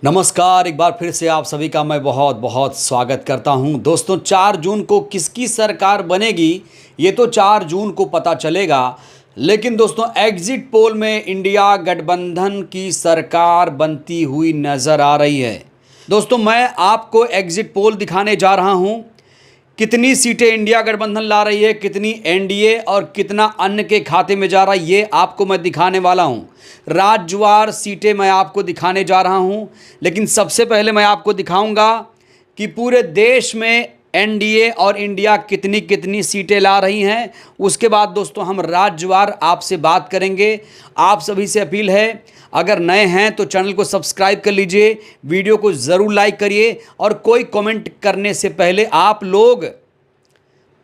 नमस्कार, एक बार फिर से आप सभी का मैं बहुत बहुत स्वागत करता हूं। दोस्तों 4 जून को किसकी सरकार बनेगी ये तो 4 जून को पता चलेगा। लेकिन दोस्तों एग्जिट पोल में इंडिया गठबंधन की सरकार बनती हुई नज़र आ रही है। दोस्तों मैं आपको एग्जिट पोल दिखाने जा रहा हूं। कितनी सीटें इंडिया गठबंधन ला रही है, कितनी एनडीए और कितना अन्य के खाते में जा रहा है, ये आपको मैं दिखाने वाला हूं। राज्यवार सीटें मैं आपको दिखाने जा रहा हूं। लेकिन सबसे पहले मैं आपको दिखाऊंगा कि पूरे देश में एनडीए और इंडिया कितनी कितनी सीटें ला रही हैं। उसके बाद दोस्तों हम राज्यवार आपसे बात करेंगे। आप सभी से अपील है, अगर नए हैं तो चैनल को सब्सक्राइब कर लीजिए, वीडियो को ज़रूर लाइक करिए और कोई कमेंट करने से पहले आप लोग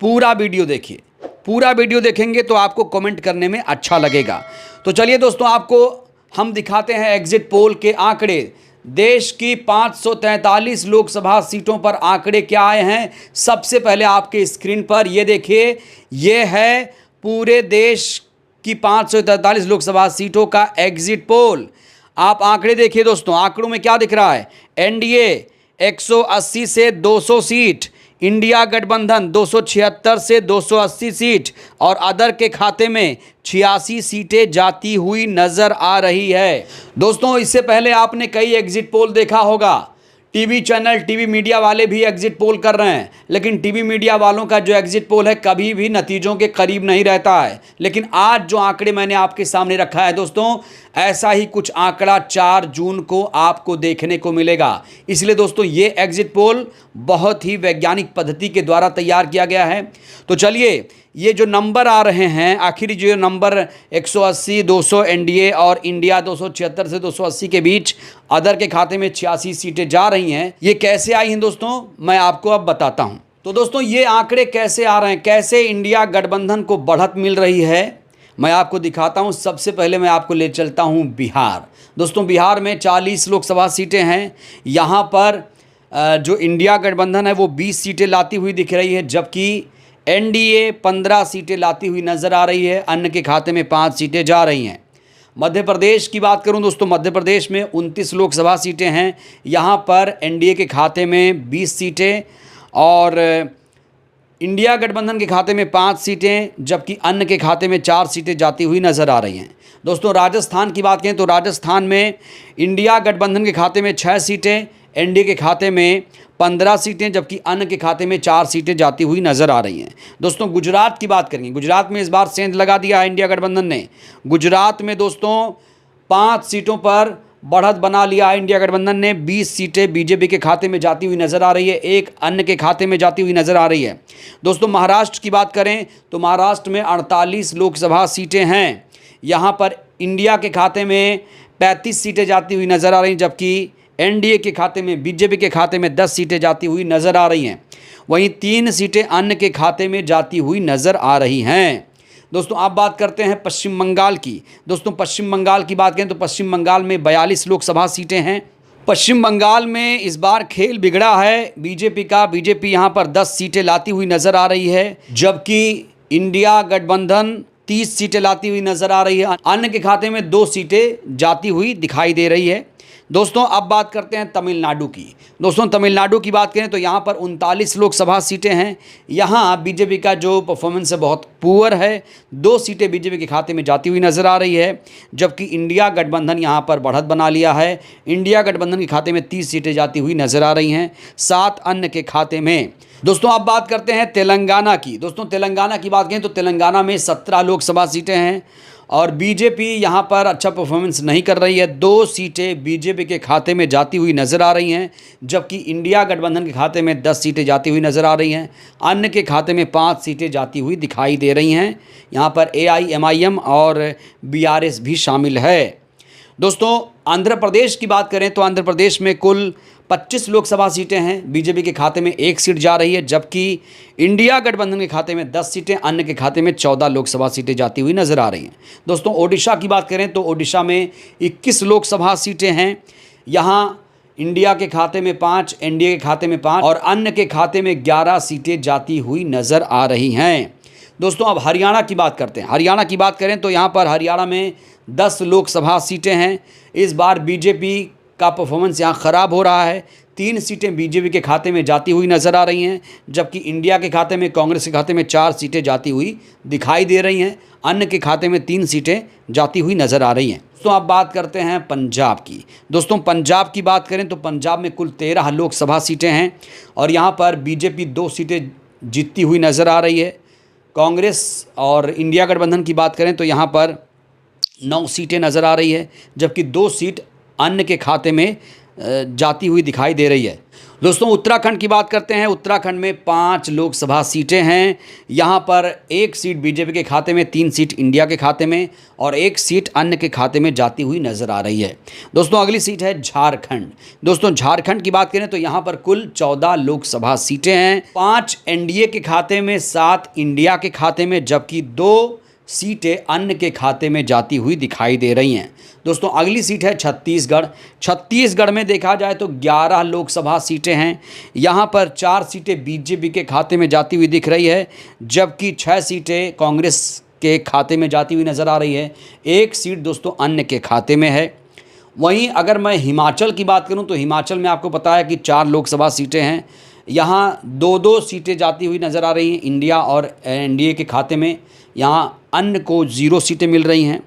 पूरा वीडियो देखिए। पूरा वीडियो देखेंगे तो आपको कमेंट करने में अच्छा लगेगा। तो चलिए दोस्तों आपको हम दिखाते हैं एग्जिट पोल के आंकड़े। देश की 543 लोकसभा सीटों पर आंकड़े क्या आए हैं, सबसे पहले आपके स्क्रीन पर ये देखिए। ये है पूरे देश की 543 लोकसभा सीटों का एग्जिट पोल। आप आंकड़े देखिए दोस्तों, आंकड़ों में क्या दिख रहा है। एनडीए 180 से 200 सीट, इंडिया गठबंधन 276 से 280 सीट और अदर के खाते में 86 सीटें जाती हुई नजर आ रही है। दोस्तों इससे पहले आपने कई एग्जिट पोल देखा होगा। टीवी चैनल, टीवी मीडिया वाले भी एग्जिट पोल कर रहे हैं, लेकिन टीवी मीडिया वालों का जो एग्जिट पोल है कभी भी नतीजों के करीब नहीं रहता है। लेकिन आज जो आंकड़े मैंने आपके सामने रखा है दोस्तों, ऐसा ही कुछ आंकड़ा 4 जून को आपको देखने को मिलेगा। इसलिए दोस्तों ये एग्जिट पोल बहुत ही वैज्ञानिक पद्धति के द्वारा तैयार किया गया है। तो चलिए ये जो नंबर आ रहे हैं, आखिरी जो नंबर 180, 200 एनडीए और इंडिया 276 से 280 के बीच, अदर के खाते में 86 सीटें जा रही हैं, ये कैसे आई हैं दोस्तों मैं आपको अब बताता हूं। तो दोस्तों ये आंकड़े कैसे आ रहे हैं, कैसे इंडिया गठबंधन को बढ़त मिल रही है, मैं आपको दिखाता हूं। सबसे पहले मैं आपको ले चलता हूं बिहार। दोस्तों बिहार में 40 लोकसभा सीटें हैं। यहाँ पर जो इंडिया गठबंधन है वो 20 सीटें लाती हुई दिख रही है, जबकि एनडीए 15 सीटें लाती हुई नज़र आ रही है। अन्य के खाते में 5 सीटें जा रही हैं। मध्य प्रदेश की बात करूं दोस्तों, मध्य प्रदेश में 29 लोकसभा सीटें हैं। यहाँ पर एनडीए के खाते में 20 सीटें और इंडिया गठबंधन के खाते में 5 सीटें, जबकि अन्य के खाते में 4 सीटें जाती हुई नज़र आ रही हैं। दोस्तों राजस्थान की बात करें तो राजस्थान में इंडिया गठबंधन के खाते में 6 सीटें, एनडीए के खाते में 15 सीटें, जबकि अन्य के खाते में 4 सीटें जाती हुई नज़र आ रही हैं। दोस्तों गुजरात की बात करेंगे, गुजरात में इस बार सेंध लगा दिया है इंडिया गठबंधन ने। गुजरात में दोस्तों 5 सीटों पर बढ़त बना लिया है इंडिया गठबंधन ने। 20 सीटें बीजेपी के खाते में जाती हुई नज़र आ रही है, एक अन्य के खाते में जाती हुई नज़र आ रही है। दोस्तों महाराष्ट्र की बात करें तो महाराष्ट्र में 48 लोकसभा सीटें हैं। यहाँ पर इंडिया के खाते में 35 सीटें जाती हुई नज़र आ रही हैं, जबकि एनडीए के खाते में, बीजेपी के खाते में 10 सीटें जाती हुई नज़र आ रही हैं। वहीं 3 सीटें अन्य के खाते में जाती हुई नज़र आ रही हैं। दोस्तों आप बात करते हैं पश्चिम बंगाल की। दोस्तों पश्चिम बंगाल की बात करें तो पश्चिम बंगाल में 42 लोकसभा सीटें हैं। पश्चिम बंगाल में इस बार खेल बिगड़ा है बीजेपी का। बीजेपी यहाँ पर 10 सीटें लाती हुई नज़र आ रही है, जबकि इंडिया गठबंधन 30 सीटें लाती हुई नज़र आ रही है। अन्य के खाते में 2 सीटें जाती हुई दिखाई दे रही है। दोस्तों अब बात करते हैं तमिलनाडु की। दोस्तों तमिलनाडु की बात करें तो यहाँ पर 39 लोकसभा सीटें हैं। यहाँ बीजेपी का जो परफॉर्मेंस है बहुत पुअर है। 2 सीटें बीजेपी के खाते में जाती हुई नज़र आ रही है, जबकि इंडिया गठबंधन यहाँ पर बढ़त बना लिया है। इंडिया गठबंधन के खाते में 30 सीटें जाती हुई नज़र आ रही हैं, 7 अन्य के खाते में। दोस्तों अब बात करते हैं तेलंगाना की। दोस्तों तेलंगाना की बात करें तो तेलंगाना में 17 लोकसभा सीटें हैं और बीजेपी यहाँ पर अच्छा परफॉर्मेंस नहीं कर रही है। 2 सीटें बीजेपी के खाते में जाती हुई नज़र आ रही हैं, जबकि इंडिया गठबंधन के खाते में 10 सीटें जाती हुई नज़र आ रही हैं। अन्य के खाते में 5 सीटें जाती हुई दिखाई दे रही हैं। यहाँ पर AIMIM और BRS भी शामिल है। दोस्तों आंध्र प्रदेश की बात करें तो आंध्र प्रदेश में कुल 25 लोकसभा सीटें हैं। बीजेपी के खाते में 1 सीट जा रही है, जबकि इंडिया गठबंधन के खाते में 10 सीटें, अन्य के खाते में 14 लोकसभा सीटें जाती हुई नज़र आ रही हैं। दोस्तों ओडिशा की बात करें तो ओडिशा में 21 लोकसभा सीटें हैं। यहाँ इंडिया के खाते में 5, एनडीए के खाते में 5 और अन्य के खाते में 11 सीटें जाती हुई नज़र आ रही हैं। दोस्तों अब हरियाणा की बात करते हैं। हरियाणा की बात करें तो यहाँ पर हरियाणा में 10 लोकसभा सीटें हैं। इस बार बीजेपी का परफॉर्मेंस यहाँ ख़राब हो रहा है। 3 सीटें बीजेपी के खाते में जाती हुई नज़र आ रही हैं, जबकि इंडिया के खाते में, कांग्रेस के खाते में 4 सीटें जाती हुई दिखाई दे रही हैं। अन्य के खाते में 3 सीटें जाती हुई नज़र आ रही हैं। तो आप बात करते हैं पंजाब की। दोस्तों पंजाब की बात करें तो पंजाब में कुल 13 लोकसभा सीटें हैं और यहाँ पर बीजेपी 2 सीटें जीतती हुई नज़र आ रही है। कांग्रेस और इंडिया गठबंधन की बात करें तो यहाँ पर 9 सीटें नज़र आ रही है, जबकि 2 सीट अन्य के खाते में जाती हुई दिखाई दे रही है। दोस्तों उत्तराखंड की बात करते हैं। उत्तराखंड में 5 लोकसभा सीटें हैं। यहाँ पर 1 सीट बीजेपी के खाते में, 3 सीट इंडिया के खाते में और 1 सीट अन्य के खाते में जाती हुई नज़र आ रही है। दोस्तों अगली सीट है झारखंड। दोस्तों झारखंड की बात करें तो यहाँ पर कुल 14 लोकसभा सीटें हैं। 5 एनडीए के खाते में, 7 इंडिया के खाते में, जबकि 2 सीटें अन्य के खाते में जाती हुई दिखाई दे रही हैं। दोस्तों अगली सीट है छत्तीसगढ़। छत्तीसगढ़ में देखा जाए तो 11 लोकसभा सीटें हैं। यहाँ पर 4 सीटें बीजेपी के खाते में जाती हुई दिख रही है, जबकि 6 सीटें कांग्रेस के खाते में जाती हुई नज़र आ रही है। 1 सीट दोस्तों अन्य के खाते में है। वहीं अगर मैं हिमाचल की बात करूँ तो हिमाचल में आपको पता है कि 4 लोकसभा सीटें हैं। यहाँ 2-2 सीटें जाती हुई नज़र आ रही हैं इंडिया और एनडीए के खाते में। यहाँ अन्य को 0 सीटें मिल रही हैं।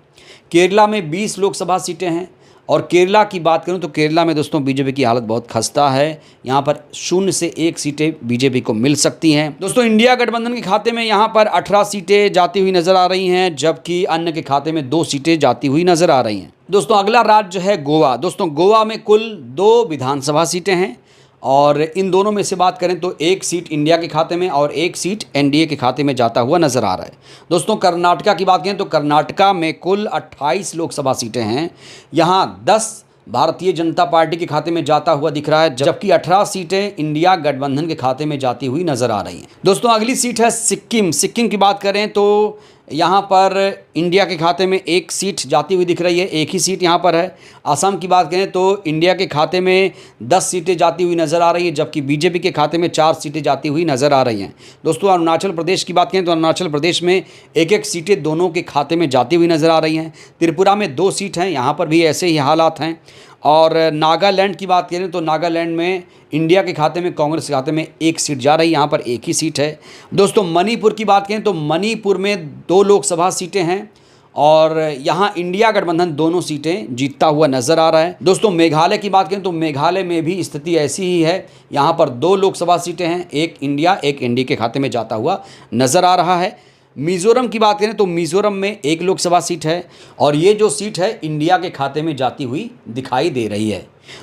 केरला में 20 लोकसभा सीटें हैं और केरला की बात करूं तो केरला में दोस्तों बीजेपी की हालत बहुत खस्ता है। यहाँ पर 0 से 1 सीटें बीजेपी को मिल सकती हैं। दोस्तों इंडिया गठबंधन के खाते में यहाँ पर 18 सीटें जाती हुई नज़र आ रही हैं, जबकि अन्य के खाते में 2 सीटें जाती हुई नज़र आ रही हैं। दोस्तों अगला राज्य है गोवा। दोस्तों गोवा में कुल 2 विधानसभा सीटें हैं और इन दोनों में से बात करें तो 1 सीट इंडिया के खाते में और 1 सीट एनडीए के खाते में जाता हुआ नज़र आ रहा है। दोस्तों कर्नाटका की बात करें तो कर्नाटका में कुल 28 लोकसभा सीटें हैं। यहाँ 10 भारतीय जनता पार्टी के खाते में जाता हुआ दिख रहा है, जबकि 18 सीटें इंडिया गठबंधन के खाते में जाती हुई नज़र आ रही हैं। दोस्तों अगली सीट है सिक्किम। सिक्किम की बात करें तो यहाँ पर इंडिया के खाते में 1 सीट जाती हुई दिख रही है, 1 ही सीट यहाँ पर है। असम की बात करें तो इंडिया के खाते में 10 सीटें जाती हुई नज़र आ रही है, जबकि बीजेपी के खाते में 4 सीटें जाती हुई नज़र आ रही हैं। दोस्तों अरुणाचल प्रदेश की बात करें तो अरुणाचल प्रदेश में 1-1 सीटें दोनों के खाते में जाती हुई नज़र आ रही हैं। त्रिपुरा में 2 सीट हैं, यहाँ पर भी ऐसे ही हालात हैं। और नागालैंड की बात करें तो नागालैंड में इंडिया के खाते में, कांग्रेस के खाते में 1 सीट जा रही है, यहाँ पर 1 ही सीट है। दोस्तों मणिपुर की बात करें तो मणिपुर में 2 लोकसभा सीटें हैं और यहाँ इंडिया गठबंधन दोनों सीटें जीतता हुआ नज़र आ रहा है। दोस्तों मेघालय की बात करें तो मेघालय में भी स्थिति ऐसी ही है। यहाँ पर 2 लोकसभा सीटें हैं, 1 इंडिया 1 एनडीए के खाते में जाता हुआ नज़र आ रहा है। मिज़ोरम की बात करें तो मिज़ोरम में 1 लोकसभा सीट है और ये जो सीट है इंडिया के खाते में जाती हुई दिखाई दे रही है।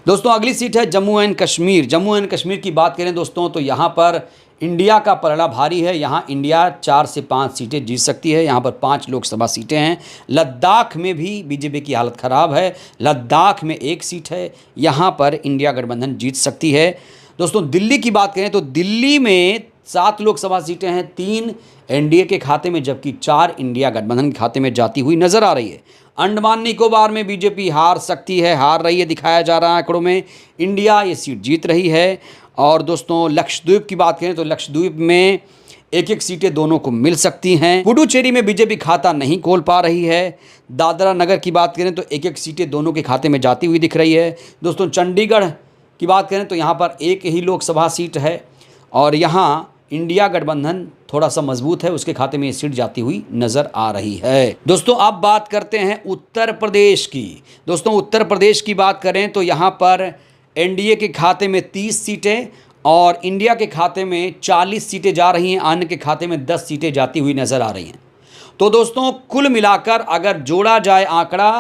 दोस्तों अगली सीट है जम्मू एंड कश्मीर। जम्मू एंड कश्मीर की बात करें दोस्तों तो यहाँ पर इंडिया का पलड़ा भारी है। यहाँ इंडिया 4 से 5 सीटें जीत सकती है। यहाँ पर 5 लोकसभा सीटें हैं। लद्दाख में भी बीजेपी की हालत ख़राब है, लद्दाख में 1 सीट है, यहाँ पर इंडिया गठबंधन जीत सकती है। दोस्तों दिल्ली की बात करें तो दिल्ली में 7 लोकसभा सीटें हैं, 3 एनडीए के खाते में, जबकि 4 इंडिया गठबंधन के खाते में जाती हुई नज़र आ रही है। अंडमान निकोबार में बीजेपी हार सकती है, हार रही है, दिखाया जा रहा है आंकड़ों में। इंडिया ये सीट जीत रही है। और दोस्तों लक्षद्वीप की बात करें तो लक्षद्वीप में 1-1 सीटें दोनों को मिल सकती हैं। पुडुचेरी में बीजेपी खाता नहीं खोल पा रही है। दादरा नगर की बात करें तो 1-1 सीटें दोनों के खाते में जाती हुई दिख रही है। दोस्तों चंडीगढ़ की बात करें तो यहाँ पर 1 ही लोकसभा सीट है और यहाँ इंडिया गठबंधन थोड़ा सा मजबूत है, उसके खाते में ये सीट जाती हुई नज़र आ रही है। दोस्तों अब बात करते हैं उत्तर प्रदेश की। दोस्तों उत्तर प्रदेश की बात करें तो यहाँ पर एनडीए के खाते में 30 सीटें और इंडिया के खाते में 40 सीटें जा रही हैं, अन्य के खाते में 10 सीटें जाती हुई नज़र आ रही हैं। तो दोस्तों कुल मिलाकर अगर जोड़ा जाए आंकड़ा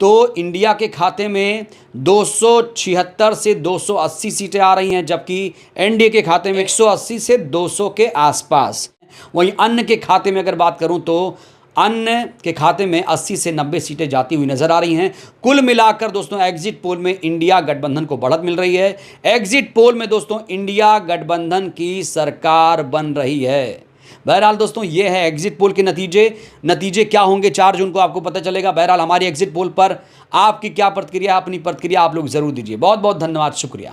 तो इंडिया के खाते में 276 से 280 सीटें आ रही हैं, जबकि एनडीए के खाते में 180 से 200 के आसपास। वहीं अन्य के खाते में अगर बात करूं तो अन्य के खाते में 80 से 90 सीटें जाती हुई नज़र आ रही हैं। कुल मिलाकर दोस्तों एग्जिट पोल में इंडिया गठबंधन को बढ़त मिल रही है। एग्जिट पोल में दोस्तों इंडिया गठबंधन की सरकार बन रही है। बहरहाल दोस्तों ये है एग्जिट पोल के नतीजे क्या होंगे 4 जून को आपको पता चलेगा। बहरहाल हमारी एग्जिट पोल पर आपकी क्या प्रतिक्रिया, अपनी प्रतिक्रिया आप लोग ज़रूर दीजिए। बहुत बहुत धन्यवाद, शुक्रिया।